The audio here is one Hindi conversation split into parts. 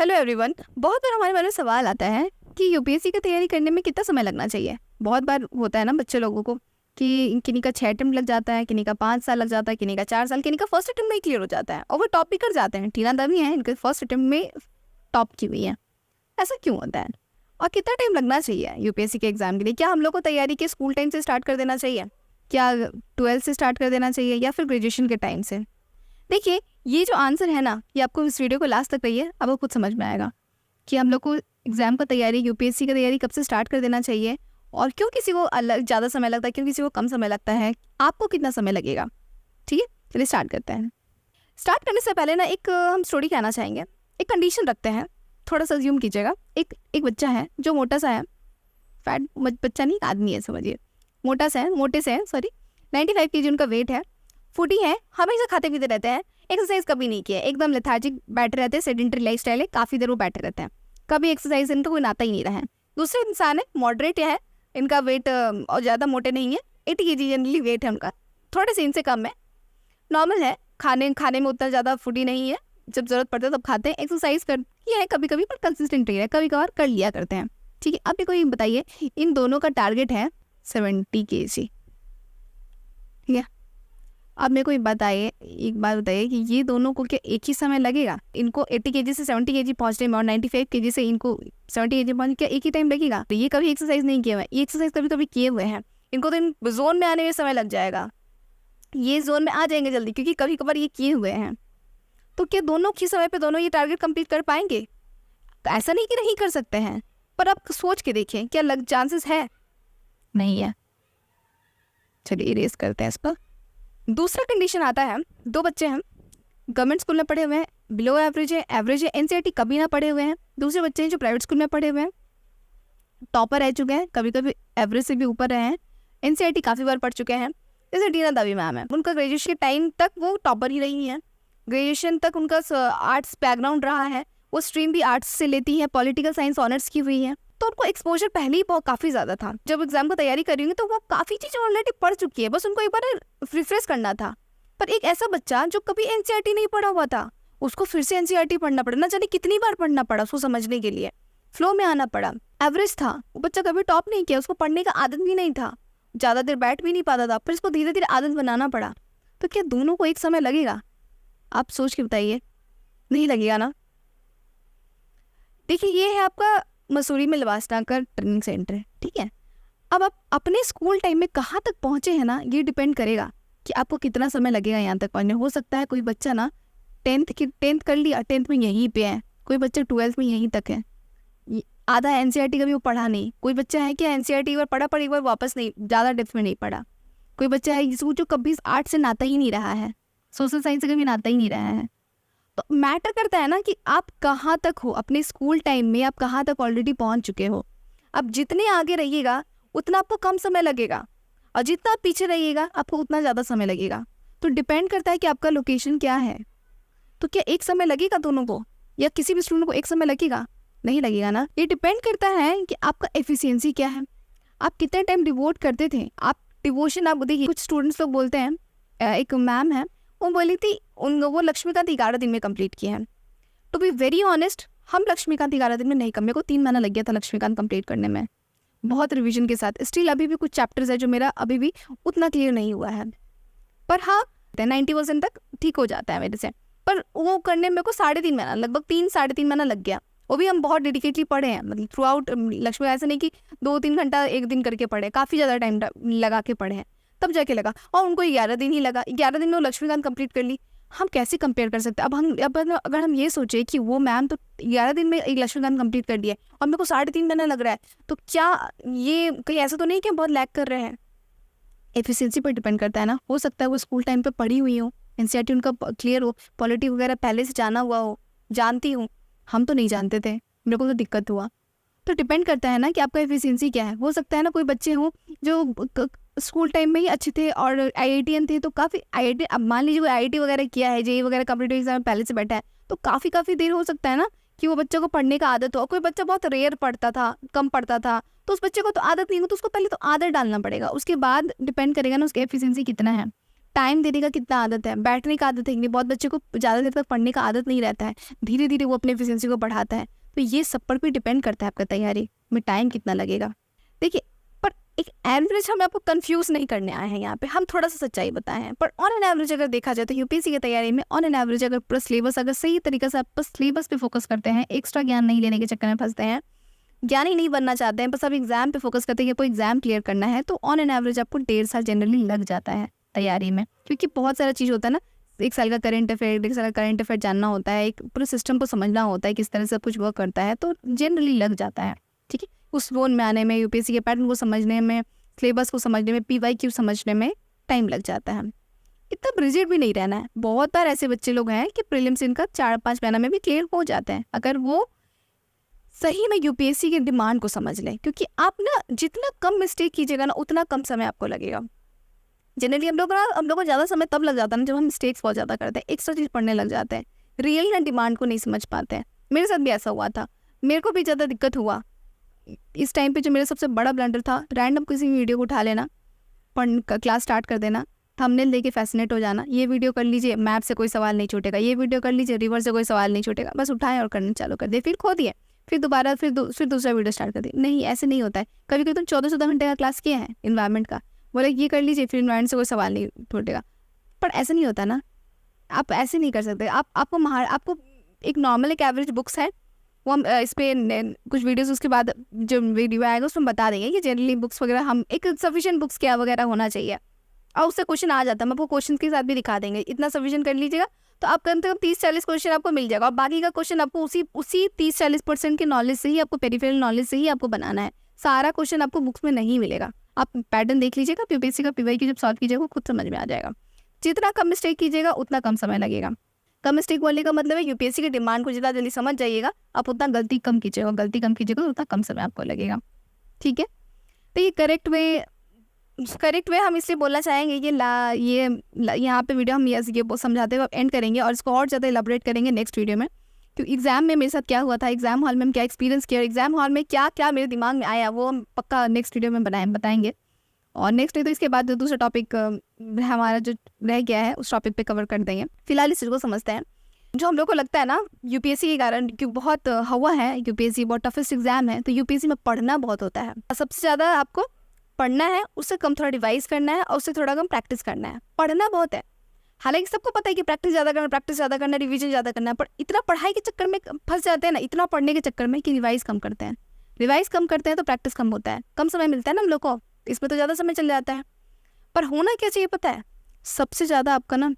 Hello everyone. बहुत बार हमारे मन में सवाल आता है कि यूपीएससी की तैयारी करने में कितना समय लगना चाहिए। बहुत बार होता है ना बच्चे लोगों को कि किन्हीं का 6 अटेम्प्ट लग जाता है, किन्हीं का 5 साल लग जाता है, किन्हीं का 4 साल, किन्हीं का फर्स्ट अटेम्प्ट में ही क्लियर हो जाता है और वो टॉप भी कर जाते हैं। टीना दवी है, इनके फर्स्ट अटेम्प्ट में टॉप की हुई है। ऐसा क्यों होता है और कितना टाइम लगना चाहिए यूपीएससी के एग्जाम के लिए? क्या हम लोग को तैयारी के स्कूल टाइम से स्टार्ट कर देना चाहिए, क्या 12th से स्टार्ट कर देना चाहिए, या फिर ग्रेजुएशन के टाइम से? देखिए, ये जो आंसर है ना, ये आपको इस वीडियो को लास्ट तक रहिए, अब आपको खुद समझ में आएगा कि हम लोग को एग्जाम का तैयारी, यूपीएससी की तैयारी कब से स्टार्ट कर देना चाहिए और क्यों किसी को अलग ज़्यादा समय लगता है, क्यों किसी को कम समय लगता है, आपको कितना समय लगेगा। ठीक है, चलिए स्टार्ट करते हैं। स्टार्ट करने से पहले ना एक हम स्टोरी कहना चाहेंगे। एक कंडीशन रखते हैं, थोड़ा सा अज्यूम कीजिएगा। एक बच्चा है जो मोटा सा है, फैट बच्चा नहीं, आदमी है समझिए, मोटे से है 95 kg उनका वेट है, फूडी है, हमेशा खाते पीते रहते हैं, एक्सरसाइज कभी नहीं किया, एकदम लेथार्जिक बैठे रहते हैं, सेडेंटरी लाइफस्टाइल है, काफ़ी देर वो बैठे रहते हैं, कभी एक्सरसाइज इनका कोई नाता ही नहीं रहा है। दूसरे इंसान है, मॉडरेट है, इनका वेट और ज़्यादा मोटे नहीं है, 80 kg जनरली वेट है उनका, थोड़े से इनसे कम है, नॉर्मल है, खाने में उतना ज़्यादा फूडी नहीं है, जब ज़रूरत पड़ता है तब खाते हैं, एक्सरसाइज करती है कभी कभी, पर कंसिस्टेंट नहीं है, कभी कभार कर लिया करते हैं। ठीक है, अब ये कोई बताइए, इन दोनों का टारगेट है 70 kg। ठीक है, अब मेरे को बताइए, एक बात बताइए कि ये दोनों को क्या एक ही समय लगेगा? इनको 80 kg से 70 kg पहुंचने में और 95 kg से इनको 70 kg पहुंचने, क्या एक ही टाइम लगेगा? तो ये कभी एक्सरसाइज नहीं किए हुए, ये एक्सरसाइज कभी कभी किए हुए हैं, इनको तो इन जोन में आने में समय लग जाएगा, ये जोन में आ जाएंगे जल्दी क्योंकि कभी कभार ये किए हुए हैं। तो क्या दोनों ही समय पर दोनों ये टारगेट कंप्लीट कर पाएंगे? तो ऐसा नहीं कि नहीं कर सकते हैं, पर आप सोच के देखिए, क्या लग चांसेस है? नहीं है। चलिए इरेज करते हैं इस पर। दूसरा कंडीशन आता है, दो बच्चे हैं, गवर्नमेंट स्कूल में पढ़े हुए हैं, बिलो एवरेज है, एनसीईआरटी कभी ना पढ़े हुए हैं। दूसरे बच्चे हैं जो प्राइवेट स्कूल में पढ़े हुए हैं, टॉपर रह चुके हैं, कभी कभी एवरेज से भी ऊपर रहे हैं, एनसीईआरटी काफ़ी बार पढ़ चुके हैं। जैसे टीना दवी मैम है, उनका ग्रेजुएशन के टाइम तक वो टॉपर ही रही हैं, ग्रेजुएशन तक उनका आर्ट्स बैकग्राउंड रहा है, वो स्ट्रीम भी आर्ट्स से लेती है, पॉलिटिकल साइंस ऑनर्स की हुई है, तो उनको एक्सपोजर पहले ही बहुत काफ़ी ज़्यादा था। जब एग्जाम को तैयारी कर रही होंगी तो वो काफ़ी चीज़ें ऑलरेडी पढ़ चुकी है, बस उनको एक बार रिफ्रेश करना था। पर एक ऐसा बच्चा जो कभी एनसीईआरटी नहीं पढ़ा हुआ था, उसको फिर से एनसीईआरटी पढ़ना पड़ा, ना जाने कितनी बार पढ़ना पड़ा उसको समझने के लिए, फ्लो में आना पड़ा। एवरेज था वो बच्चा, कभी टॉप नहीं किया, उसको पढ़ने का आदत भी नहीं था, ज़्यादा देर बैठ भी नहीं पाता था, फिर इसको धीरे धीरे आदत बनाना पड़ा। तो क्या दोनों को एक समय लगेगा? आप सोच के बताइए, नहीं लगेगा ना। देखिए, ये है आपका मसूरी में लवासना का ट्रेनिंग सेंटर है। ठीक है, अब आप अपने स्कूल टाइम में कहाँ तक पहुँचे हैं ना, ये डिपेंड करेगा कि आपको कितना समय लगेगा यहाँ तक पहुँचने। हो सकता है कोई बच्चा ना 10th कर लिया, 10th में यहीं पे है, कोई बच्चा 12th में यहीं तक है, आधा एनसीईआरटी कभी वो पढ़ा नहीं। कोई बच्चा है कि एनसीईआरटी एक बार पढ़ा पर एक बार वापस नहीं, ज़्यादा डेप्थ में नहीं पढ़ा। कोई बच्चा है जिसको जो कभी आर्ट से नाता ही नहीं रहा है, सोशल साइंस से कभी नाता ही नहीं रहा है। तो मैटर करता है ना कि आप कहाँ तक हो अपने स्कूल टाइम में, आप कहाँ तक ऑलरेडी पहुँच चुके हो। अब जितने आगे रहिएगा उतना आपको कम समय लगेगा, और जितना आप पीछे रहिएगा आपको उतना ज़्यादा समय लगेगा। तो डिपेंड करता है कि आपका लोकेशन क्या है। तो क्या एक समय लगेगा दोनों को, या किसी भी स्टूडेंट को एक समय लगेगा? नहीं लगेगा ना। ये डिपेंड करता है कि आपका एफिशिएंसी क्या है, आप कितना टाइम डिवोट करते थे। आप डिवोशन, आप देखिए कुछ स्टूडेंट्स लोग बोलते हैं, एक मैम है वो बोली थी वो लक्ष्मीकांत 11 दिन में कंप्लीट किए हैं। टू बी वेरी ऑनेस्ट, हम लक्ष्मीकांत 11 दिन में नहीं, मेरे को 3 महीना लग गया था लक्ष्मीकांत कंप्लीट करने में, बहुत रिवीजन के साथ। स्टिल अभी भी कुछ चैप्टर्स है जो मेरा अभी भी उतना क्लियर नहीं हुआ है, पर हाँ 90% तक ठीक हो जाता है मेरे से। पर वो करने में मेरे को 3.5 महीना, लगभग 3-3.5 महीना लग गया। वो भी हम बहुत डेडिकेटली पढ़े हैं, मतलब थ्रू आउट लक्ष्मी, ऐसा नहीं कि 2-3 घंटा एक दिन करके पढ़े, काफ़ी ज़्यादा टाइम लगा के पढ़े हैं, तब जाके लगा। और उनको 11 दिन ही लगा, 11 दिन में वो लक्ष्मीकांत कंप्लीट कर ली। हम कैसे कंपेयर कर सकते हैं? अब अगर हम ये सोचे कि वो मैम तो 11 दिन में एक लक्ष्मीकांत कंप्लीट कर दिया और मेरे को 3.5 महीना लग रहा है, तो क्या ये कहीं ऐसा तो नहीं कि बहुत लैग कर रहे हैं? एफिशिएंसी पर डिपेंड करता है ना। हो सकता है वो स्कूल टाइम पे पढ़ी हुई हो, एनसीईआरटी उनका क्लियर हो, पॉलिटी वगैरह पहले से जाना हुआ हो, जानती हूँ, हम तो नहीं जानते थे, मेरे को तो दिक्कत हुआ। तो डिपेंड करता है ना कि आपका एफिशिएंसी क्या है। हो सकता है ना कोई बच्चे हों जो स्कूल टाइम में ही अच्छे थे और आईआईटीएन थे, तो काफ़ी आईआईटी, अब मान लीजिए कोई आईआईटी वगैरह किया है, जेईई वगैरह कॉम्पिटिटिव एग्जाम में पहले से बैठा है, तो काफ़ी देर हो सकता है ना कि वो बच्चे को पढ़ने का आदत हो। कोई बच्चा बहुत रेयर पढ़ता था, कम पढ़ता था, तो उस बच्चे को तो आदत नहीं हो, तो उसको पहले तो आदत डालना पड़ेगा, उसके बाद डिपेंड करेगा ना उसकी एफिशिएंसी कितना है। टाइम देने का कितना आदत है, बैठने का आदत है कि नहीं। बहुत बच्चे को ज़्यादा देर तक पढ़ने का आदत नहीं रहता है, धीरे धीरे वो अपनी एफिशिएंसी को बढ़ाता है। तो ये सब पर भी डिपेंड करता है आपका तैयारी में टाइम कितना लगेगा। देखिए, पर एक एवरेज हम आपको कंफ्यूज नहीं करने आए हैं यहाँ पे, हम थोड़ा सा सच्चाई बताए हैं। पर ऑन एन एवरेज अगर देखा जाए तो यूपीएससी की तैयारी में ऑन एन एवरेज अगर पूरा सिलेबस अगर सही तरीके से आप बस सिलेबस पे फोकस करते हैं, एक्स्ट्रा ज्ञान नहीं लेने के चक्कर में फंसते हैं, ज्ञानी नहीं बनना चाहते हैं, बस आप एग्जाम पे फोकस करते हैं कि कोई एग्जाम क्लियर करना है, तो ऑन एन एवरेज आपको 1.5 साल जनरली लग जाता है तैयारी में। क्योंकि बहुत सारा चीज़ होता है ना, 1 साल का करंट अफेयर, 1 साल का करंट अफेयर जानना होता है, एक पूरे सिस्टम को समझना होता है, किस तरह से कुछ वर्क करता है, तो जनरली लग जाता है। ठीक है, उस जोन में आने में, यूपीएससी के पैटर्न को समझने में, सिलेबस को समझने में, PYQ समझने में टाइम लग जाता है। इतना रिजिड भी नहीं रहना है। बहुत बार ऐसे बच्चे लोग हैं कि प्रीलिम्स इनका 4-5 महीना में भी क्लियर हो जाते हैं, अगर वो सही में यूपीएससी के डिमांड को समझ लें। क्योंकि आप ना जितना कम मिस्टेक कीजिएगा ना, उतना कम समय आपको लगेगा। जनरली हम लोग को ज़्यादा समय तब लग जाता है ना जब हम मिस्टेक्स बहुत ज़्यादा करते हैं, एक्स्ट्रा चीज़ पढ़ने लग जाते हैं, रियल ना डिमांड को नहीं समझ पाते हैं। मेरे साथ भी ऐसा हुआ था, मेरे को भी ज़्यादा दिक्कत हुआ इस टाइम पे। जो मेरा सबसे बड़ा ब्लंडर था, रैंडम किसी वीडियो को उठा लेना, क्लास स्टार्ट कर देना, थंबनेल देके फैसिनेट हो जाना, ये वीडियो कर लीजिए, मैप से कोई सवाल नहीं छूटेगा, ये वीडियो कर लीजिए, रिवर से कोई सवाल नहीं छूटेगा, बस उठाएं और करना चालू कर दिए, फिर खो दिए, फिर दोबारा फिर दूसरा वीडियो स्टार्ट कर दिया। नहीं, ऐसे नहीं होता है। कभी कभी तुम 14-14 घंटे का क्लास किए हैं इन्वायरमेंट का, बोले ये कर लीजिए, फिर इन्वायरमेंट से कोई सवाल नहीं छूटेगा, पर ऐसा नहीं होता ना। आप ऐसे नहीं कर सकते। आपको एक नॉर्मल एक एवरेज बुक्स है, वो हम इस पर कुछ वीडियोस उसके बाद जो वीडियो आएगा उसमें बता देंगे कि जनरली बुक्स वगैरह हम एक सफिशिएंट बुक्स क्या वगैरह होना चाहिए, और उससे क्वेश्चन आ जाता है। हम आपको क्वेश्चन के साथ भी दिखा देंगे, इतना सफिशिएंट कर लीजिएगा तो आप कम से कम 30-40 क्वेश्चन आपको मिल जाएगा, और बाकी का क्वेश्चन आपको उसी 30-40% के नॉलेज से ही, आपको पेरिफेरल नॉलेज से ही आपको बनाना है। सारा क्वेश्चन आपको बुक्स में नहीं मिलेगा। आप पैटर्न देख लीजिएगा, यूपीएससी का PYQ जब सॉल्व कीजिएगा खुद समझ में आ जाएगा। जितना कम मिस्टेक कीजिएगा उतना कम समय लगेगा। कम मिस्टेक बोलने का मतलब है यूपीएससी के डिमांड को जितना जल्दी समझ जाइएगा, आप उतना गलती कम कीजिएगा तो उतना कम समय आपको लगेगा। ठीक है, तो ये करेक्ट वे हम इसलिए बोलना चाहेंगे कि यहाँ पे वीडियो हम ये समझाते हुए एंड करेंगे, और इसको और ज़्यादा इलाबोरेट करेंगे नेक्स्ट वीडियो में। क्योंकि एग्जाम में मेरे साथ क्या हुआ था, एग्जाम हॉल में हम क्या एक्सपीरियंस किया, एग्जाम हॉल में क्या क्या मेरे दिमाग में आया, वो हम पक्का नेक्स्ट वीडियो में बताएंगे। और नेक्स्ट नहीं तो इसके बाद जो दूसरा टॉपिक हमारा जो रह गया है उस टॉपिक पे कवर कर देंगे। फिलहाल इस चीज़ को समझते हैं। जो हम लोग को लगता है ना यूपीएससी के कारण, क्योंकि बहुत हवा है, यूपीएससी बहुत टफेस्ट एग्जाम है, तो यूपीएससी में पढ़ना बहुत होता है। सबसे ज़्यादा आपको पढ़ना है, उससे कम थोड़ा रिवाइज करना है, और उससे थोड़ा कम प्रैक्टिस करना है। पढ़ना बहुत है, हालांकि सबको पता है कि प्रैक्टिस ज़्यादा करना, रिवीजन ज़्यादा करना है, पर इतना पढ़ाई के चक्कर में फंस जाते हैं ना, इतना पढ़ने के चक्कर में कि रिवाइज कम करते हैं तो प्रैक्टिस कम होता है, कम समय मिलता है ना हम लोग को, इसमें तो ज़्यादा समय चल जाता है। पर होना क्या चाहिए पता है, सबसे ज़्यादा आपका ना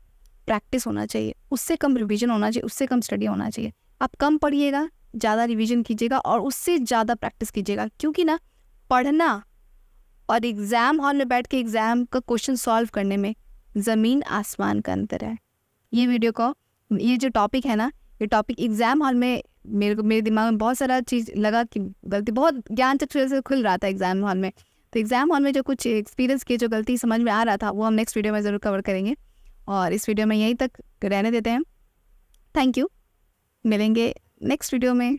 प्रैक्टिस होना चाहिए, उससे कम रिवीजन होना चाहिए, उससे कम स्टडी होना चाहिए। आप कम पढ़िएगा, ज़्यादा रिवीजन कीजिएगा, और उससे ज़्यादा प्रैक्टिस कीजिएगा। क्योंकि ना पढ़ना और एग्ज़ाम हॉल में बैठ के एग्ज़ाम का क्वेश्चन सॉल्व करने में ज़मीन आसमान का अंतर है। ये जो टॉपिक है ना, ये टॉपिक एग्ज़ाम हॉल में मेरे दिमाग में बहुत सारा चीज़ लगा कि गलती, बहुत ज्ञान चक्षु से खुल रहा था एग्ज़ाम हॉल में। तो एग्ज़ाम हॉल में जो कुछ एक्सपीरियंस किए, जो गलती समझ में आ रहा था, वो हम नेक्स्ट वीडियो में ज़रूर कवर करेंगे। और इस वीडियो में यहीं तक रहने देते हैं। थैंक यू, मिलेंगे नेक्स्ट वीडियो में।